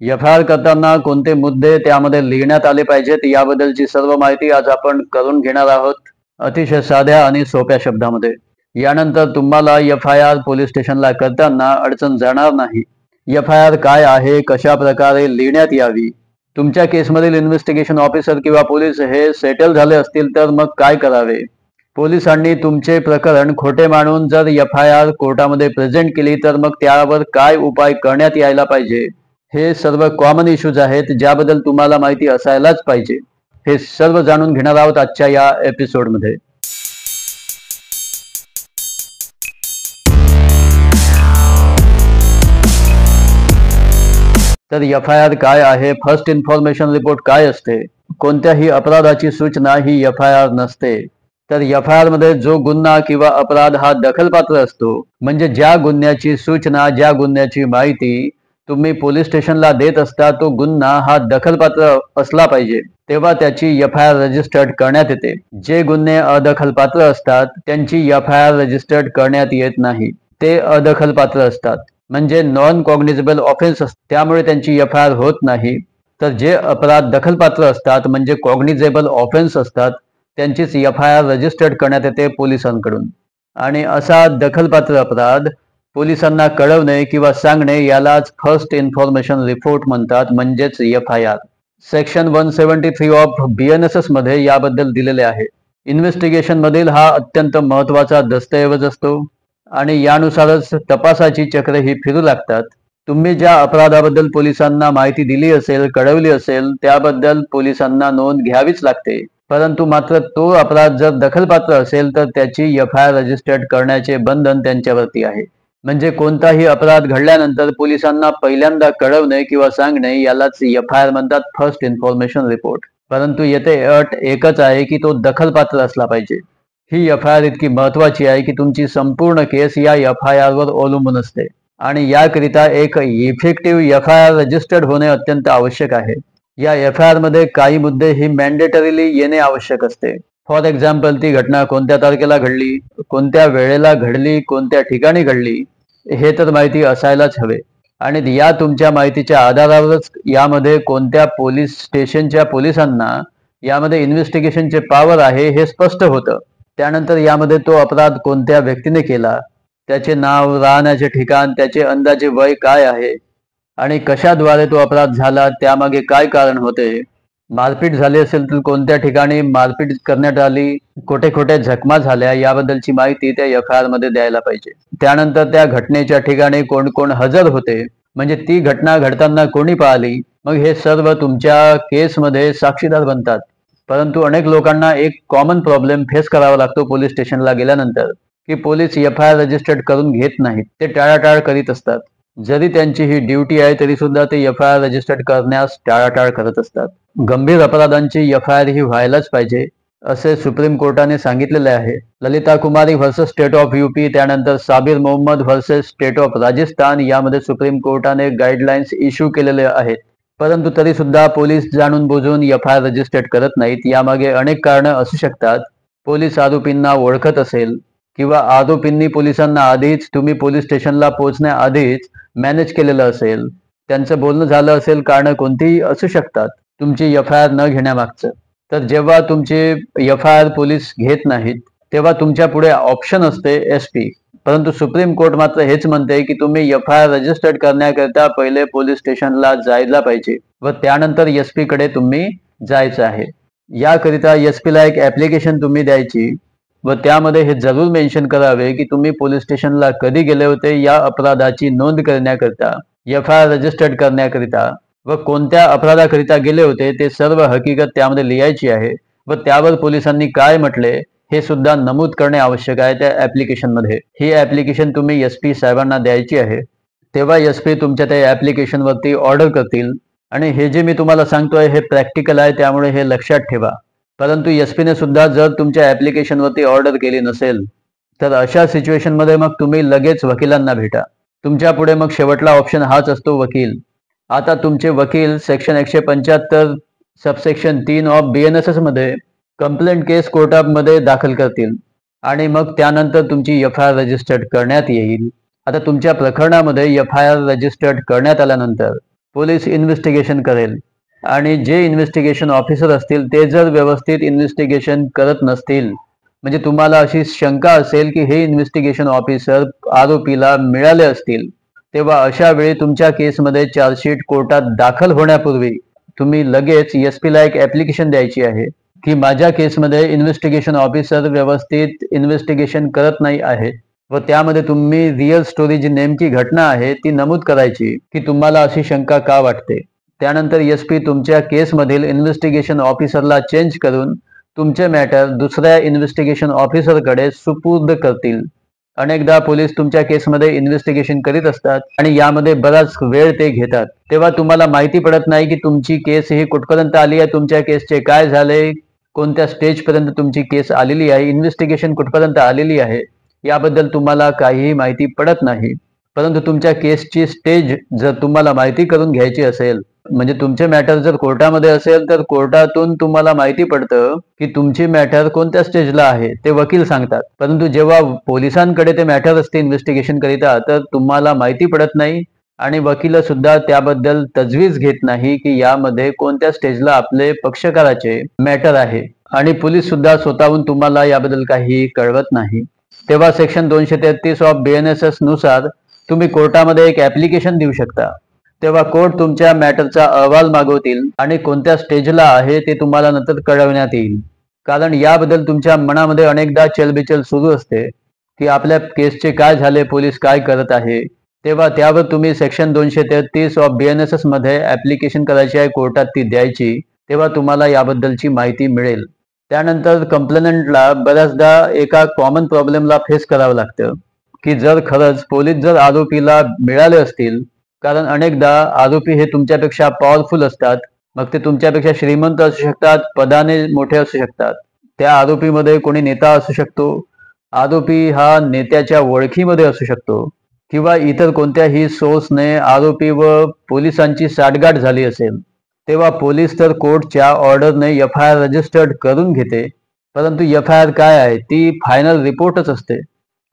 FIR करताना कोणते मुद्दे त्यामध्ये लिहिण्यात आले पाहिजेत याबद्दलची सर्व माहिती आज आपण करून घेणार आहोत, अतिशय साध्या आणि सोप्या शब्दामध्ये. यानंतर तुम्हाला एफ-आय-आर पोलीस स्टेशनला करताना अडचण जाणार नाही. एफ-आय-आर काय आहे, कशा प्रकारे लिहिण्यात यावी, तुमच्या केसमधील इन्व्हेस्टिगेशन ऑफिसर किंवा पोलीस हे सेटल झाले असतील तर मग काय करावे, पोलिसांनी तुमचे प्रकरण खोटे मानून जर एफ-आय-आर कोर्टामध्ये प्रेझेंट केली तर मग त्यावर काय उपाय करण्यात यायला पाहिजे, हे सर्व कॉमन इश्यूज आहेत ज्याबद्दल तुम्हाला माहिती असायलाच पाहिजे. हे सर्व जाणून घेणार आहोत आजच्या या एपिसोडमध्ये. तर एफ-आय-आर काय आहे, फर्स्ट इन्फॉर्मेशन रिपोर्ट काय असते, कोणत्याही अपराधाची सूचना ही एफ-आय-आर नसते. तर एफ-आय-आर मध्ये जो गुन्हा किंवा अपराध हा दखलपात्र असतो, म्हणजे ज्या गुन्ह्याची सूचना, ज्या गुन्ह्याची माहिती तुम्ही पोलीस स्टेशनला देत असता तो गुन्हा हा दखलपात्र असला पाहिजे, तेव्हा त्याची एफ-आय-आर रजिस्टर्ड करण्यात येते. जे गुन्हे अदखलपात्र असतात त्यांची एफ-आय-आर रजिस्टर्ड करण्यात येत नाही. ते अदखलपात्र असतात म्हणजे नॉन कॉग्निझेबल ऑफेन्स असतात, त्यामुळे त्यांची एफ-आय-आर होत नाही. तर जे अपराध दखलपात्र असतात म्हणजे कॉग्निझेबल ऑफेन्स असतात त्यांचीच एफ-आय-आर रजिस्टर्ड करण्यात येते पोलिसांकडून. आणि असा दखलपात्र अपराध पोलिसांना कळवणे किंवा सांगणे यालाच फर्स्ट इन्फॉर्मेशन रिपोर्ट म्हणतात, म्हणजेच एफ-आय-आर. सेक्शन 173 ऑफ BNSS मध्ये याबद्दल दिलेले आहे. इन्व्हेस्टिगेशन मधील हा अत्यंत महत्वाचा दस्तऐवज असतो आणि यानुसारच तपासाची चक्र ही फिरू लागतात. तुम्ही ज्या अपराधाबद्दल पोलिसांना माहिती दिली असेल, कळवली असेल, त्याबद्दल पोलिसांना नोंद घ्यावीच लागते. परंतु मात्र तो अपराध जर दखलपात्र असेल तर त्याची एफ-आय-आर रजिस्टर्ड करण्याचे बंधन त्यांच्यावरती आहे. म्हणजे कोणताही अपराध घडल्यानंतर पोलिसांना पहिल्यांदा कळवणे किंवा सांगणे यालाच एफ-आय-आर म्हणतात, फर्स्ट इन्फॉर्मेशन रिपोर्ट. परंतु येथे अट एकच आहे की तो दखलपात्र असला पाहिजे. ही एफ-आय-आर इतकी महत्वाची आहे की तुमची संपूर्ण केस या एफ-आय-आर वर अवलंबून असते आणि याकरिता एक इफेक्टिव्ह एफ-आय-आर रजिस्टर्ड होणे अत्यंत आवश्यक आहे. या एफ-आय-आर मध्ये काही मुद्दे ही मॅन्डेटरीली येणे आवश्यक असते. फॉर एक्झाम्पल, ती घटना कोणत्या तारखेला घडली, कोणत्या वेळेला घडली, कोणत्या ठिकाणी घडली, हे तर माहिती असायलाच हवे. आणि या तुमच्या माहितीच्या आधारावरच यामध्ये कोणत्या पोलीस स्टेशनच्या पोलिसांना यामध्ये इन्व्हेस्टिगेशनचे पॉवर आहे हे स्पष्ट होतं. त्यानंतर यामध्ये तो अपराध कोणत्या व्यक्तीने केला, त्याचे नाव, राहण्याचे ठिकाण, त्याचे अंदाजे वय काय आहे आणि कशाद्वारे तो अपराध झाला, त्यामागे काय कारण होते, मारपीट झाली असेल तर कोणत्या ठिकाणी मारपीट करण्यात आली, कुठे कुठे जखमा झाल्या, याबद्दलची माहिती त्या एफ-आय-आर मध्ये द्यायला पाहिजे. त्यानंतर त्या घटनेच्या ठिकाणी कोण कोण हजर होते, म्हणजे ती घटना घडताना कोणी पाहिली, मग हे सर्व तुमच्या केसमध्ये साक्षीदार बनतात. परंतु अनेक लोकांना एक कॉमन प्रॉब्लेम फेस करावा लागतो पोलीस स्टेशनला गेल्यानंतर, की पोलीस एफ-आय-आर रजिस्टर्ड करून घेत नाहीत, ते टाळाटाळ करीत असतात. जरी त्यांची ही ड्युटी आहे तरी सुद्धा ते एफ-आय-आर रजिस्टर्ड करण्यास टाळाटाळ करत असतात. गंभीर अपराधांची एफ-आय-आर ही व्हायलाच पाहिजे असे सुप्रीम कोर्टाने सांगितलेले आहे. Lalita Kumari versus state of UP, त्यानंतर Sabir Mohammad versus state of Rajasthan, यामध्ये सुप्रीम कोर्टाने गाईडलाईन्स इश्यू केलेले आहेत. परंतु तरी सुद्धा पोलीस जाणून बुजून एफ-आय-आर रजिस्टर्ड करत नाहीत. यामागे अनेक कारणं असू शकतात. पोलीस आरोपींना ओळखत असेल किंवा आरोपींनी पोलिसांना आधीच, तुम्ही पोलीस स्टेशनला पोहोचण्याआधीच मॅनेज केलेलं असेल, त्यांचं बोलणं झालं असेल, कारणं कोणतीही असू शकतात तुमची एफ-आय-आर न घेण्यामागचं. तर जेव्हा तुमची एफ-आय-आर पोलीस घेत नाहीत तेव्हा तुमच्या पुढे ऑप्शन असते SP. परंतु सुप्रीम कोर्ट मात्र हेच म्हणते की तुम्ही एफ-आय-आर रजिस्टर्ड करण्याकरिता पहिले पोलीस स्टेशनला जायला पाहिजे व त्यानंतर SP कडे तुम्ही जायचं आहे. याकरिता SP ला एक ऍप्लिकेशन तुम्ही द्यायची व त्यामध्ये हे जरूर मेन्शन करावे की तुम्ही पोलीस स्टेशनला कधी गेले होते या अपराधाची नोंद करण्याकरिता, एफ-आय-आर रजिस्टर्ड करण्याकरिता, व कोणत्या अपराधाकरिता गेले होते ते सर्व हकीकत त्यामध्ये लिहायची आहे व त्यावर पोलिसांनी काय म्हटले हे सुद्धा नमूद करणे आवश्यक आहे त्या ऍप्लिकेशनमध्ये. ही ऍप्लिकेशन तुम्ही SP साहेबांना द्यायची आहे. तेव्हा SP तुमच्या त्या ऍप्लिकेशनवरती ऑर्डर करतील. आणि हे जे मी तुम्हाला सांगतोय हे प्रॅक्टिकल आहे, त्यामुळे हे लक्षात ठेवा. परंतु SP ने सुद्धा जर तुमच्या ऍप्लिकेशनवरती ऑर्डर केली नसेल तर अशा सिच्युएशनमध्ये मग तुम्ही लगेच वकिलांना भेटा. तुमच्या पुढे मग शेवटला ऑप्शन हाच असतो, वकील. आता तुमचे वकील सेक्शन 175 सबसेक्शन 3 ऑफ BNSS मध्ये कंप्लेंट केस कोर्टामध्ये दाखल करतील आणि मग त्यानंतर तुमची एफ-आय-आर रजिस्टर्ड करण्यात येईल. आता तुमच्या प्रकरणामध्ये एफ-आय-आर रजिस्टर्ड करण्यात आल्यानंतर पोलीस इन्व्हेस्टिगेशन करेल आणि जे इन्व्हेस्टिगेशन ऑफिसर असतील ते जर व्यवस्थित इन्व्हेस्टिगेशन करत नसतील, म्हणजे तुम्हाला अशी शंका असेल की हे इन्व्हेस्टिगेशन ऑफिसर आरोपीला मिळाले असतील, तेव्हा अशा वेळी तुमच्या केसमध्ये चार्जशीट कोर्टात दाखल होण्यापूर्वी तुम्ही लगेच SP ला एक ॲप्लिकेशन द्यायची आहे की माझ्या केसमध्ये इन्व्हेस्टिगेशन ऑफिसर व्यवस्थित इन्व्हेस्टिगेशन करत नाही आहे, व त्यामध्ये तुम्ही रिअल स्टोरी जी नेमकी घटना आहे ती नमूद करायची की तुम्हाला अशी शंका का वाटते. त्यानंतर SP तुमच्या केसमधील इन्व्हेस्टिगेशन ऑफिसरला चेंज करून तुमचे मॅटर दुसऱ्या इन्व्हेस्टिगेशन ऑफिसरकडे सुपूर्द करतील. अनेकदा पोलीस तुमच्या केसमध्ये इन्व्हेस्टिगेशन करीत असतात आणि यामध्ये बराच वेळ ते घेतात. तेव्हा तुम्हाला माहिती पडत नाही की तुमची केस ही कुठपर्यंत आली आहे, तुमच्या केसचे काय झाले, कोणत्या स्टेजपर्यंत तुमची केस आलेली आहे, इन्व्हेस्टिगेशन कुठपर्यंत आलेली आहे, याबद्दल तुम्हाला काहीही माहिती पडत नाही. परंतु तुमच्या केसची स्टेज जर तुम्हाला माहिती करून घ्यायची असेल, म्हणजे तुमचे मॅटर जर कोर्टामध्ये असेल तर कोर्टातून तुम्हाला माहिती पडतं की तुमची मॅटर कोणत्या स्टेजला आहे, ते वकील सांगतात. परंतु जेव्हा पोलिसांकडे ते मॅटर असते इन्व्हेस्टिगेशन करिता, तर तुम्हाला माहिती पडत नाही आणि वकील सुद्धा त्याबद्दल तजवीज घेत नाही की यामध्ये कोणत्या स्टेजला आपले पक्षकाराचे मॅटर आहे आणि पोलीस सुद्धा स्वतःहून तुम्हाला याबद्दल काही कळवत नाही. तेव्हा सेक्शन 233 ऑफ BNSS नुसार तुम्ही कोर्टामध्ये एक ॲप्लिकेशन देऊ शकता. तेव्हा कोर्ट तुमच्या मॅटरचा अहवाल मागवतील आणि कोणत्या स्टेजला आहे ते तुम्हाला नंतर कळवण्यात येईल. कारण याबद्दल तुमच्या मनामध्ये अनेकदा चलबिचल सुरू असते की आपल्या केसचे काय झाले, पोलीस काय करत आहे. तेव्हा त्यावर तुम्ही सेक्शन 233 ऑफ BNSS मध्ये ॲप्लिकेशन करायची आहे, कोर्टात ती द्यायची, तेव्हा तुम्हाला याबद्दलची माहिती मिळेल. त्यानंतर कंप्लेनंटला बऱ्याचदा एका कॉमन प्रॉब्लेमला फेस करावं लागतं की जर खरंच पोलीस जर आरोपीला मिळाले असतील, कारण अनेकदा आरोपी हे तुमच्यापेक्षा पॉवरफुल असतात, मग ते तुमच्यापेक्षा श्रीमंत असू शकतात, पदाने मोठे असू शकतात, त्या आरोपीमध्ये कोणी नेता असू शकतो, आरोपी हा नेत्याच्या ओळखीमध्ये असू शकतो किंवा इतर कोणत्याही सोर्सने आरोपी व पोलिसांची साठगाठ झाली असेल, तेव्हा पोलीस तर कोर्टच्या ऑर्डरने FIR रजिस्टर्ड करून घेते. परंतु FIR काय आहे, ती फायनल रिपोर्टच असते.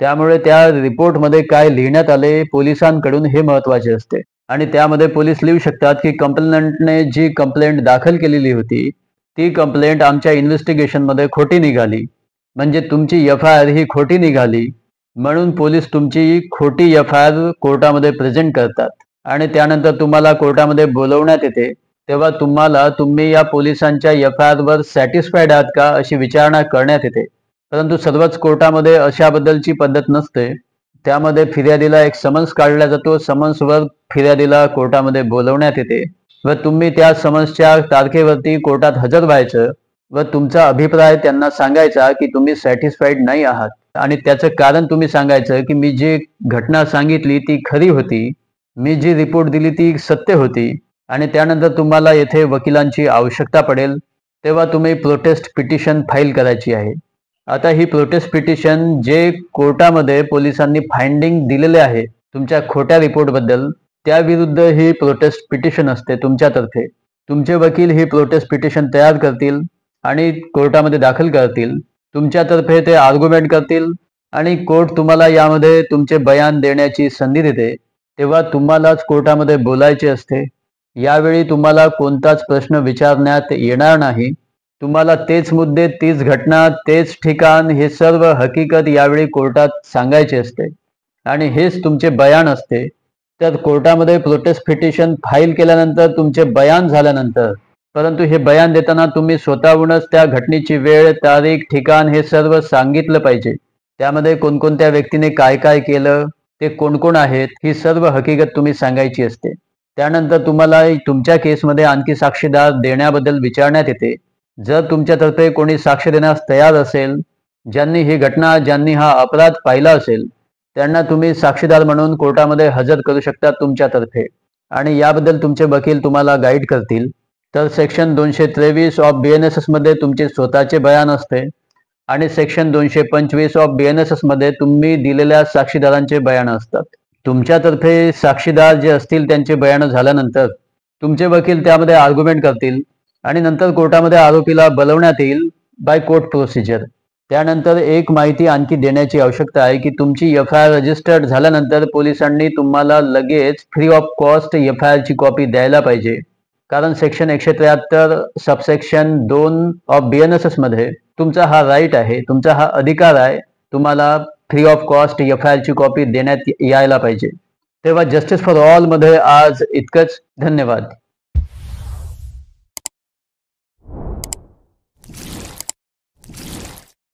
त्यामुळे त्या रिपोर्टमध्ये काय लिहिण्यात आले पोलिसांकडून हे महत्त्वाचे असते आणि त्यामध्ये पोलीस लिहू शकतात की कंप्लेनंटने जी कंप्लेंट दाखल केलेली होती ती कंप्लेंट आमच्या इन्व्हेस्टिगेशनमध्ये खोटी निघाली, म्हणजे तुमची FIR ही खोटी निघाली, म्हणून पोलीस तुमची खोटी FIR कोर्टामध्ये प्रेझेंट करतात आणि त्यानंतर तुम्हाला कोर्टामध्ये बोलवण्यात येते. तेव्हा तुम्ही या पोलिसांच्या FIR वर सॅटिस्फाईड आहात का अशी विचारणा करण्यात येते. परंतु सर्वच कोर्टामध्ये अशाबद्दलची पद्धत नसते. त्यामध्ये फिर्यादीला एक समन्स काढला जातो, समन्सवर फिर्यादीला कोर्टामध्ये बोलवण्यात येते व तुम्ही त्या समन्सच्या तारखेवरती कोर्टात हजर व्हायचं व तुमचा अभिप्राय त्यांना सांगायचा की तुम्ही सॅटिस्फाईड नाही आहात आणि त्याचं कारण तुम्ही सांगायचं की मी जी घटना सांगितली ती खरी होती, मी जी रिपोर्ट दिली ती सत्य होती आणि त्यानंतर तुम्हाला येथे वकिलांची आवश्यकता पडेल. तेव्हा तुम्ही प्रोटेस्ट पिटिशन फाईल करायची आहे. आता ही प्रोटेस्ट पिटिशन जे कोर्टामध्ये पोलिसांनी फाइंडिंग दिलेले आहे तुमच्या खोट्या रिपोर्टबद्दल, त्याविरुद्ध ही प्रोटेस्ट पिटिशन असते तुमच्यातर्फे. तुमचे वकील ही प्रोटेस्ट पिटिशन तयार करतील आणि कोर्टामध्ये दाखल करतील. तुमच्यातर्फे ते आर्ग्युमेंट करतील आणि कोर्ट तुम्हाला यामध्ये तुमचे बयान देण्याची संधी देते. तेव्हा तुम्हालाच कोर्टामध्ये बोलायचे असते. यावेळी तुम्हाला कोणताच प्रश्न विचारण्यात येणार नाही. तुम्हाला तेच मुद्दे, तीच घटना, तेच ठिकाण, हे सर्व हकीकत यावेळी कोर्टात सांगायचे असते आणि हेच तुमचे बयान असते. तर कोर्टामध्ये प्रोटेस्ट पिटिशन फाईल केल्यानंतर तुमचे बयान झाल्यानंतर, परंतु हे बयान देताना तुम्ही स्वतःहूनच त्या घटनेची वेळ, तारीख, ठिकाण हे सर्व सांगितलं पाहिजे. त्यामध्ये कोणकोणत्या व्यक्तीने काय काय केलं, ते कोण कोण आहेत, ही सर्व हकीकत तुम्ही सांगायची असते. त्यानंतर तुम्हाला तुमच्या केसमध्ये आणखी साक्षीदार देण्याबद्दल विचारण्यात येते. जर तुमच्यातर्फे कोणी साक्ष देण्यास तयार असेल, ज्यांनी ही घटना, ज्यांनी हा अपराध पाहिला असेल, त्यांना तुम्ही साक्षीदार म्हणून कोर्टामध्ये हजर करू शकता तुमच्यातर्फे आणि याबद्दल तुमचे वकील तुम्हाला गाईड करतील. तर सेक्शन 223 ऑफ BNSS मध्ये तुमचे स्वतःचे बयान असते आणि सेक्शन 225 ऑफ BNSS मध्ये तुम्ही दिलेल्या साक्षीदारांचे बयान असतात. तुमच्यातर्फे साक्षीदार जे असतील त्यांचे बयान झाल्यानंतर तुमचे वकील त्यामध्ये आर्ग्युमेंट करतील आणि नंतर कोर्टामध्ये आरोपीला बोलवण्यात येईल बाय कोर्ट प्रोसिजर. त्यानंतर एक माहिती आणखी देण्याची आवश्यकता आहे की तुमची FIR रजिस्टर्ड झाल्यानंतर पोलिसांनी तुम्हाला लगेच फ्री ऑफ कॉस्ट FIR ची कॉपी द्यायला पाहिजे, कारण सेक्शन 173 सबसेक्शन 2 ऑफ BNSS मध्ये तुमचा हा राईट आहे, तुमचा हा अधिकार आहे, तुम्हाला फ्री ऑफ कॉस्ट FIR ची कॉपी देण्यात यायला पाहिजे. तेव्हा जस्टिस फॉर ऑल मध्ये आज इतकंच. धन्यवाद.